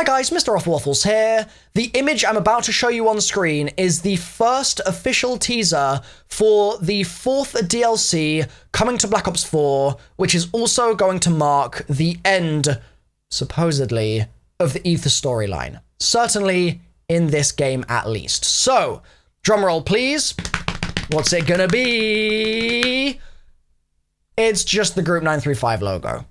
Hi guys, MrRoflWaffles here. The image I'm about to show you on screen is the first official teaser for the 4th DLC coming to Black Ops 4, which is also going to mark the end, supposedly, of the Ether storyline. Certainly in this game at least. So, drumroll please. What's it gonna be? It's just the Group 935 logo.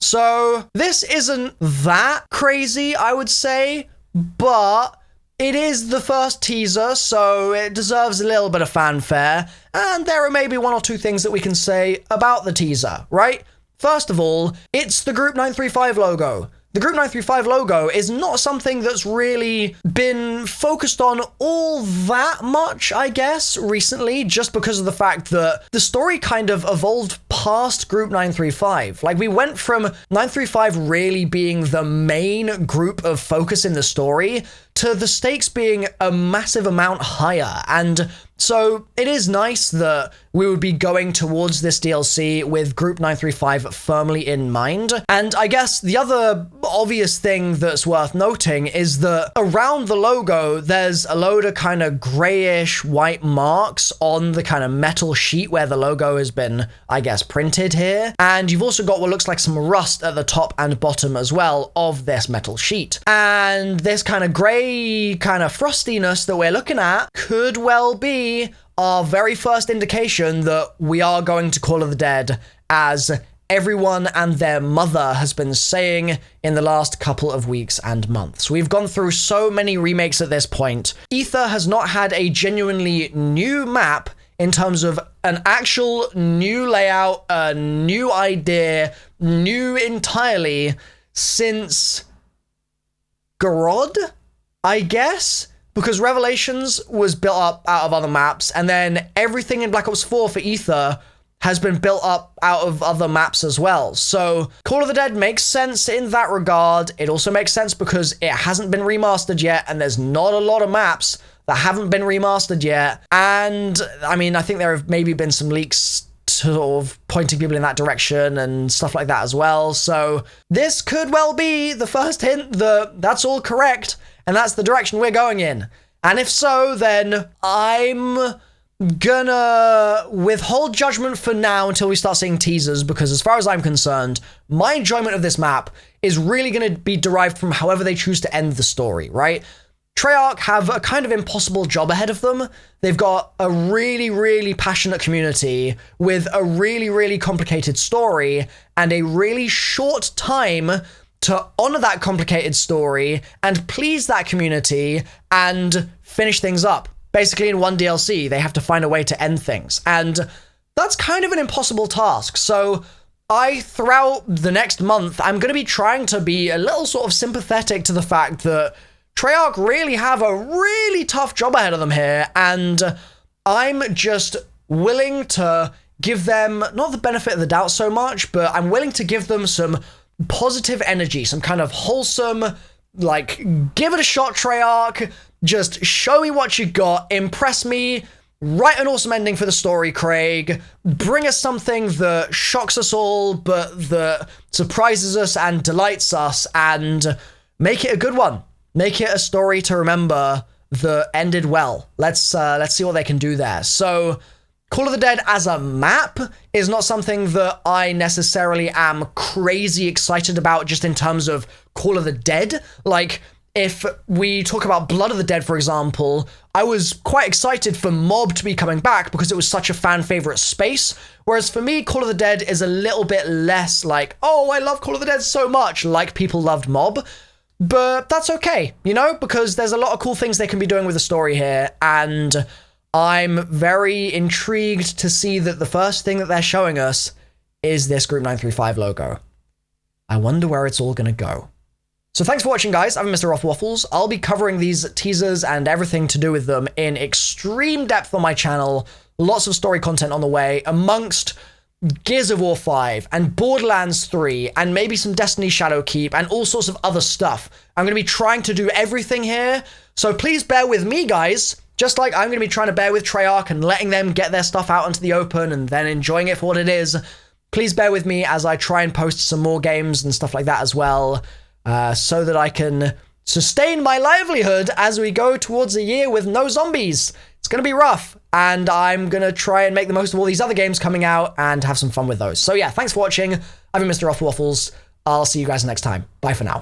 So, this isn't that crazy, I would say, but it is the first teaser, so it deserves a little bit of fanfare, and there are maybe one or two things that we can say about the teaser, right? First of all, it's the Group 935 logo. The Group 935 logo is not something that's really been focused on all that much, I guess, recently, just because of the fact that the story kind of evolved past Group 935. Like, we went from 935 really being the main group of focus in the story to the stakes being a massive amount higher. And so it is nice that we would be going towards this DLC with Group 935 firmly in mind. And I guess the other obvious thing that's worth noting is that around the logo, there's a load of kind of grayish white marks on the kind of metal sheet where the logo has been, I guess, printed here. And you've also got what looks like some rust at the top and bottom as well of this metal sheet. And this kind of gray kind of frostiness that we're looking at could well be our very first indication that we are going to Call of the Dead, as everyone and their mother has been saying in the last couple of weeks and months. We've gone through so many remakes at this point. Ether has not had a genuinely new map in terms of an actual new layout, a new idea, new entirely, since Garod, I guess? Because Revelations was built up out of other maps, and then everything in Black Ops 4 for Ether has been built up out of other maps as well. So Call of the Dead makes sense in that regard. It also makes sense because it hasn't been remastered yet, and there's not a lot of maps that haven't been remastered yet. And I mean, I think there have maybe been some leaks sort of pointing people in that direction and stuff like that as well. So this could well be the first hint that that's all correct, and that's the direction we're going in. And if so, then I'm gonna withhold judgment for now until we start seeing teasers, because as far as I'm concerned, my enjoyment of this map is really gonna be derived from however they choose to end the story, right? Treyarch have a kind of impossible job ahead of them. They've got a really, really passionate community with a really, really complicated story and a really short time to honor that complicated story and please that community and finish things up. Basically, in one DLC, they have to find a way to end things. And that's kind of an impossible task. So throughout the next month, I'm going to be trying to be a little sort of sympathetic to the fact that Treyarch really have a really tough job ahead of them here. And I'm just willing to give them, not the benefit of the doubt so much, but I'm willing to give them some positive energy, some kind of wholesome, like, give it a shot, Treyarch. Just show me what you got, impress me, write an awesome ending for the story, Craig, bring us something that shocks us all, but that surprises us and delights us, and make it a good one. Make it a story to remember that ended well. Let's see what they can do there. So, Call of the Dead as a map is not something that I necessarily am crazy excited about just in terms of Call of the Dead. Like, if we talk about Blood of the Dead, for example, I was quite excited for Mob to be coming back because it was such a fan favorite space. Whereas for me, Call of the Dead is a little bit less like, oh, I love Call of the Dead so much, like people loved Mob. But that's okay, you know, because there's a lot of cool things they can be doing with the story here. And I'm very intrigued to see that the first thing that they're showing us is this Group 935 logo. I wonder where it's all going to go. So thanks for watching, guys. I'm MrRoflWaffles. I'll be covering these teasers and everything to do with them in extreme depth on my channel. Lots of story content on the way, amongst Gears of War 5 and Borderlands 3 and maybe some Destiny Shadowkeep and all sorts of other stuff. I'm going to be trying to do everything here, so please bear with me, guys. Just like I'm going to be trying to bear with Treyarch and letting them get their stuff out into the open and then enjoying it for what it is. Please bear with me as I try and post some more games and stuff like that as well. so that I can sustain my livelihood as we go towards a year with no zombies. It's going to be rough, and I'm going to try and make the most of all these other games coming out and have some fun with those. So yeah, thanks for watching. I've been MrRoflWaffles. I'll see you guys next time. Bye for now.